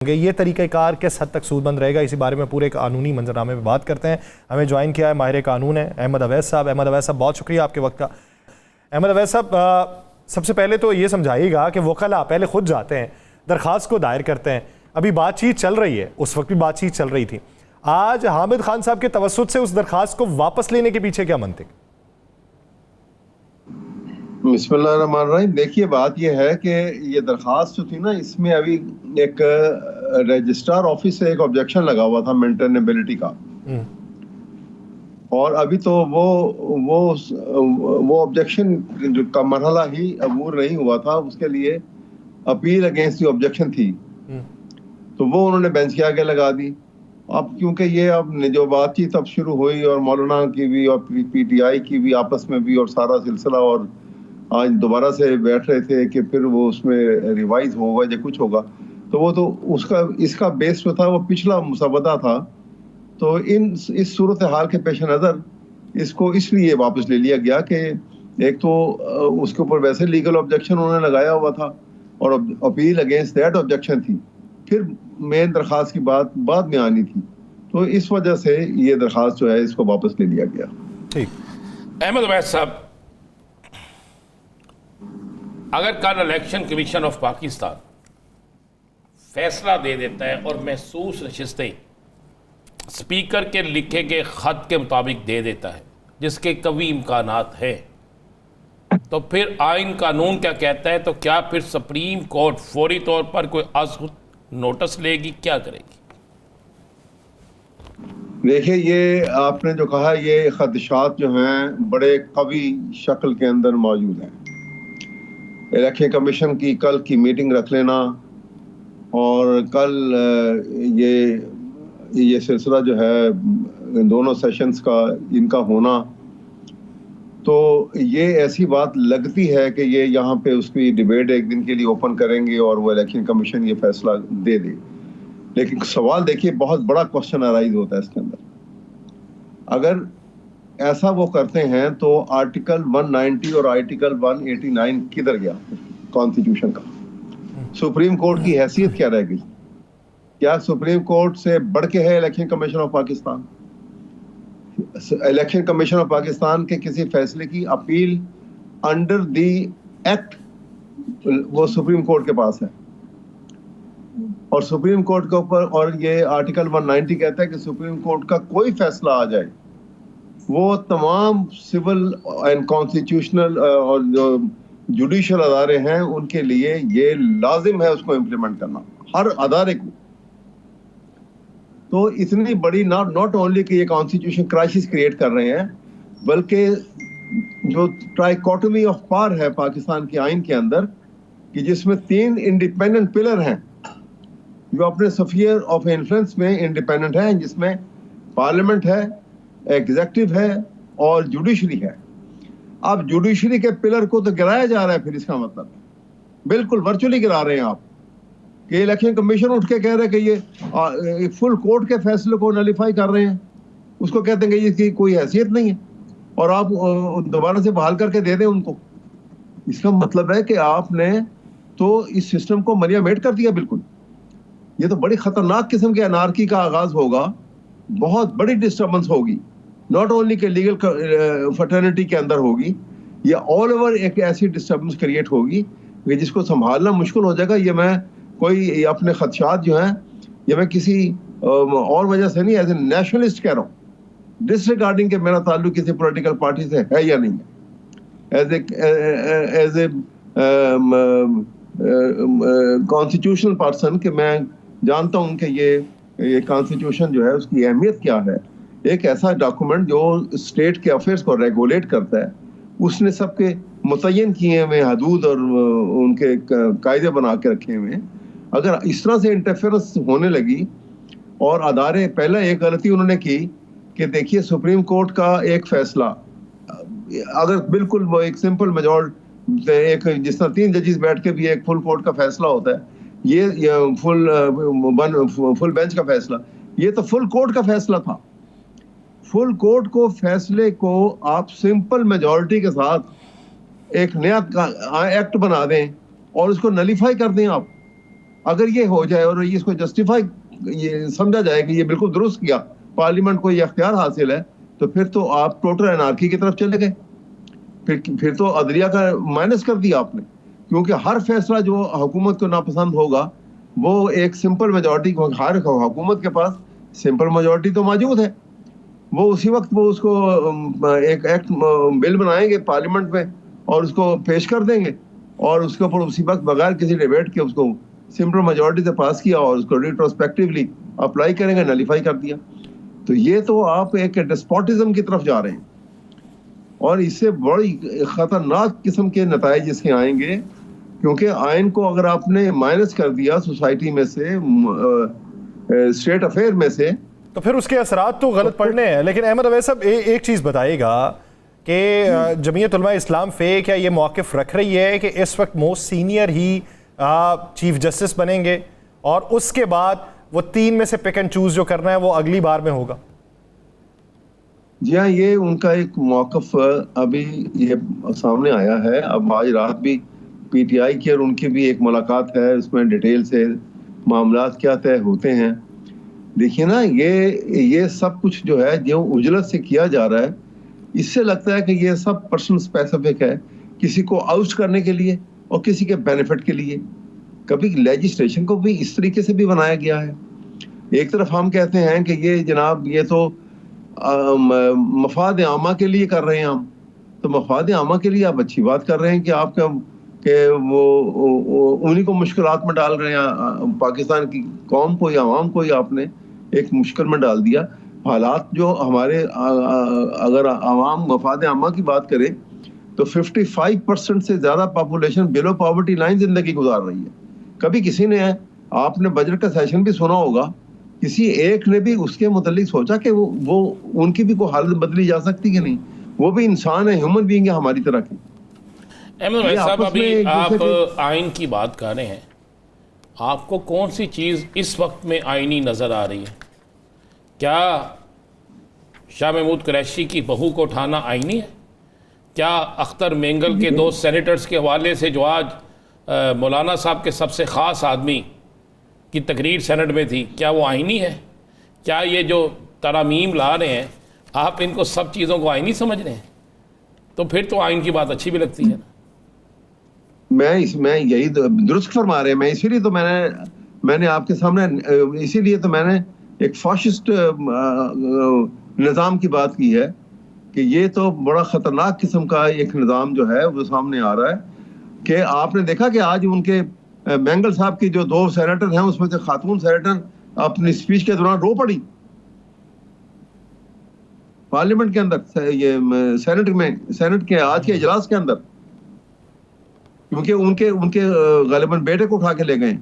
ये तरीक़ाकार किस हद तक सूदमंद रहेगा, इसी बारे में पूरे कानूनी मंजरनामे में बात करते हैं। हमें ज्वाइन किया है माहिर कानून है अहमद अवैस साहब। अहमद अवैस साहब, बहुत शुक्रिया आपके वक्त का। अहमद अवैस साहब, सबसे पहले तो ये समझाइएगा कि वकला पहले खुद जाते हैं, दरख्वास्त को दायर करते हैं, अभी बातचीत चल रही है, उस वक्त भी बातचीत चल रही थी, आज हामिद खान साहब के तवस्सुत से उस दरख्वास्त को वापस लेने के पीछे क्या मंतिक? बिस्मिल्लाहिर्रहमानिर्रहीम। देखिए, बात यह है कि ये दरख्वास्त जो थी ना, इसमें अभी एक रजिस्ट्रार ऑफिस से एक ऑब्जेक्शन लगा हुआ था मेंटेनेबिलिटी का, और अभी तो वो ऑब्जेक्शन का मरहला ही अबूर नहीं हुआ था, उसके लिए अपील अगेंस्ट दी ऑब्जेक्शन थी, तो वो उन्होंने बेंच के आगे लगा दी। अब क्योंकि ये अब जो बातचीत अब शुरू हुई और मौलाना की भी और पीटीआई की भी आपस में भी और सारा सिलसिला, और आज दोबारा से बैठ रहे थे कि फिर वो उसमें रिवाइज होगा या कुछ होगा, तो वो तो इसका बेस जो था वो पिछला मुसवदा था। तो इस सूरत हाल के पेश नज़र इसको इसलिए वापस ले लिया गया कि एक तो उसके ऊपर वैसे लीगल ऑब्जेक्शन उन्होंने लगाया हुआ था और अपील अगेंस्ट दैट ऑब्जेक्शन थी, फिर मेन दरख्वास्त की बात बाद में आनी थी, तो इस वजह से ये दरख्वास्त जो है इसको वापस ले लिया गया। ठीक। अहमद अवैस साहब, अगर कल इलेक्शन कमीशन ऑफ पाकिस्तान फैसला दे देता है और महसूस नशिस्तें स्पीकर के लिखे गए खत के मुताबिक दे देता है, जिसके कवी इम्कानात हैं, तो फिर आइन कानून क्या कहता है? तो क्या फिर सुप्रीम कोर्ट फौरी तौर पर कोई नोटिस लेगी, क्या करेगी? देखिए, ये आपने जो कहा, ये खदशात जो हैं बड़े कवी शक्ल के अंदर मौजूद हैं। इलेक्शन कमीशन की कल की मीटिंग रख लेना और कल ये सिलसिला जो है दोनों सेशंस का इनका होना, तो ये ऐसी बात लगती है कि ये यहाँ पे उसकी डिबेट एक दिन के लिए ओपन करेंगे और वो इलेक्शन कमीशन ये फैसला दे दे। लेकिन सवाल देखिए, बहुत बड़ा क्वेश्चन अराइज होता है इसके अंदर। अगर ऐसा वो करते हैं तो आर्टिकल 190 और आर्टिकल 189 किधर गया कॉन्स्टिट्यूशन का? सुप्रीम कोर्ट की हैसियत क्या रह गई? क्या सुप्रीम कोर्ट से बढ़ के है election commission of Pakistan? Election commission of Pakistan के किसी फैसले की अपील अंडर द एक्ट वो सुप्रीम कोर्ट के पास है, और सुप्रीम कोर्ट के ऊपर, और ये आर्टिकल 190 कहता है कि सुप्रीम कोर्ट का कोई फैसला आ जाए, वो तमाम सिविल एंड कॉन्स्टिट्यूशनल और जो जुडिशल अदारे हैं उनके लिए ये लाजिम है उसको इम्प्लीमेंट करना, हर अदारे को। तो इतनी बड़ी नॉट ओनली कि ये कॉन्स्टिट्यूशन क्राइसिस क्रिएट कर रहे हैं, बल्कि जो ट्राइकोटमी ऑफ पावर है पाकिस्तान के आइन के अंदर, कि जिसमें 3 इंडिपेंडेंट पिलर हैं जो अपने स्फीयर ऑफ इन्फ्लुएंस में इंडिपेंडेंट हैं, जिसमें पार्लियामेंट है, एग्जीक्यूटिव है और जुडिशरी है। अब जुडिशरी के पिलर को तो गिराया जा रहा है, फिर इसका मतलब बिल्कुल वर्चुअली गिरा रहे हैं आप, कि इलेक्शन कमीशन उठ के कह रहे हैं कि ये फुल कोर्ट के फैसले को नलिफाई कर रहे हैं, उसको कहते हैं कि इसकी कोई हैसियत नहीं है, और आप दोबारा से बहाल करके दे दें उनको। इसका मतलब है कि आपने तो इस सिस्टम को मरिया मेट कर दिया बिल्कुल। ये तो बड़ी खतरनाक किस्म के अनार्की का आगाज होगा, बहुत बड़ी डिस्टर्बेंस होगी, नॉट ओनली के लीगल फर्टर्निटी के अंदर होगी, ये ऑल ओवर एक ऐसी डिस्टर्बेंस क्रिएट होगी कि जिसको संभालना मुश्किल हो जाएगा। ये मैं कोई अपने खदशात जो हैं, ये मैं किसी और वजह से नहीं, एज ए नेशनलिस्ट कह रहा हूँ, डिसरिगार्डिंग के मेरा ताल्लुक किसी पॉलिटिकल पार्टी से है या नहीं है, एज ए कॉन्स्टिट्यूशनल पर्सन, कि मैं जानता हूँ कि ये कॉन्स्टिट्यूशन जो है उसकी अहमियत क्या है। एक ऐसा डॉक्यूमेंट जो स्टेट के अफेयर्स को रेगुलेट करता है, उसने सबके मुतय्यन किए हुए हदूद और उनके कायदे बना के रखे हुए हैं। अगर इस तरह से इंटरफेरेंस होने लगी, और अदारे, पहले एक गलती उन्होंने की कि देखिए सुप्रीम कोर्ट का एक फैसला अगर बिल्कुल वो एक सिंपल मेजॉरिटी, एक जिस तरह 3 जजेस बैठ के भी एक फुल कोर्ट का फैसला होता है, ये फुल बेंच का फैसला, ये तो फुल कोर्ट का फैसला था। फुल कोर्ट को फैसले को आप सिंपल मेजॉरिटी के साथ एक नया एक्ट बना दें और उसको नलीफाई कर दें आप, अगर ये हो जाए और इसको जस्टिफाई ये समझा जाए कि ये बिल्कुल दुरुस्त किया, पार्लियामेंट को ये अख्तियार हासिल है, तो फिर तो आप टोटल एनार्की की तरफ चले गए। फिर तो अदलिया का माइनस कर दिया आपने, क्योंकि हर फैसला जो हुकूमत को नापसंद होगा वो एक सिंपल मेजॉरिटी, हर हुकूमत के पास सिंपल मेजॉरिटी तो मौजूद है, वो उसी वक्त वो उसको एक एक्ट बिल बनाएंगे पार्लियामेंट में और उसको पेश कर देंगे और उसके ऊपर उसी वक्त बगैर किसी डिबेट के उसको सिंपल मेजॉरिटी से पास किया और उसको रिट्रोस्पेक्टिवली अप्लाई करेंगे, नलीफाई कर दिया। तो ये तो आप एक डेस्पोटिज्म की तरफ जा रहे हैं और इससे बड़ी खतरनाक किस्म के नताइज इसके आएंगे, क्योंकि आइन को अगर आपने माइनस कर दिया सोसाइटी में से, स्टेट अफेयर में से, तो फिर उसके असरात तो गलत पड़ने हैं। लेकिन अहमद अवैस साहब एक चीज़ बताइएगा कि जमीयत उलमा इस्लाम फे क्या ये मौक़िफ़ रख रही है कि इस वक्त मोस्ट सीनियर ही चीफ जस्टिस बनेंगे और उसके बाद वो 3 में से पिक एंड चूज जो करना है वो अगली बार में होगा? जी हाँ, ये उनका एक मौक़िफ़ अभी ये सामने आया है। अब आज रात भी पीटीआई की और उनकी भी एक मुलाकात है, उसमें डिटेल से मामलात क्या तय होते हैं। देखिए ना, ये सब कुछ जो है जो उजलत से किया जा रहा है, इससे लगता है कि ये सब पर्सन स्पेसिफिक है, किसी को आउट करने के लिए और किसी के बेनिफिट के लिए। कभी लेजिस्लेशन को भी इस तरीके से भी बनाया गया है। एक तरफ हम कहते हैं कि ये जनाब ये तो मफाद आमा के लिए कर रहे हैं हम, तो मफाद आमा के लिए आप अच्छी बात कर रहे हैं कि आपका कि वो उन्हीं को मुश्किलात में डाल रहे हैं, पाकिस्तान की कौम को या आवाम को ही आपने एक मुश्किल में डाल दिया। हालात जो हमारे अगर आवाम मफाद आमा की बात करें तो 55% से ज़्यादा पॉपुलेशन बिलो पॉवर्टी लाइन ज़िंदगी गुजार रही है। कभी किसी ने, आपने बजट का सेशन भी सुना होगा, किसी एक ने भी उसके मुतालिक सोचा कि वो उनकी भी कोई हालत बदली जा सकती कि नहीं? वो भी इंसान है, ह्यूमन बीइंग है हमारी तरह की। अहमद अवैस साहब, अभी आप आइन की बात कर रहे हैं, आपको कौन सी चीज़ इस वक्त में आइनी नज़र आ रही है? क्या शाह महमूद कुरैशी की बहू को उठाना आइनी है? क्या अख्तर मेंगल के 2 सेनेटर्स के हवाले से जो आज मौलाना साहब के सबसे ख़ास आदमी की तकरीर सेनेट में थी, क्या वो आइनी है? क्या ये जो तरामीम ला रहे हैं आप इनको सब चीज़ों को आइनी समझ रहे हैं? तो फिर तो आइन की बात अच्छी भी लगती है ना। मैं यही दुरुस्त फरमा रहे हैं। मैं इसीलिए तो मैंने आपके सामने, इसीलिए तो मैंने एक फाशिस्ट निज़ाम की बात की है कि ये तो बड़ा ख़तरनाक किस्म का एक निज़ाम जो है वो सामने आ रहा है। कि आपने देखा कि आज उनके मेंगल साहब की जो 2 सेनेटर हैं उसमें से खातून सेनेटर अपनी स्पीच के दौरान रो पड़ी पार्लियामेंट के अंदर, ये सेनेट के आज के इजलास के अंदर, क्योंकि उनके गालिबन बेटे को उठा के ले गए।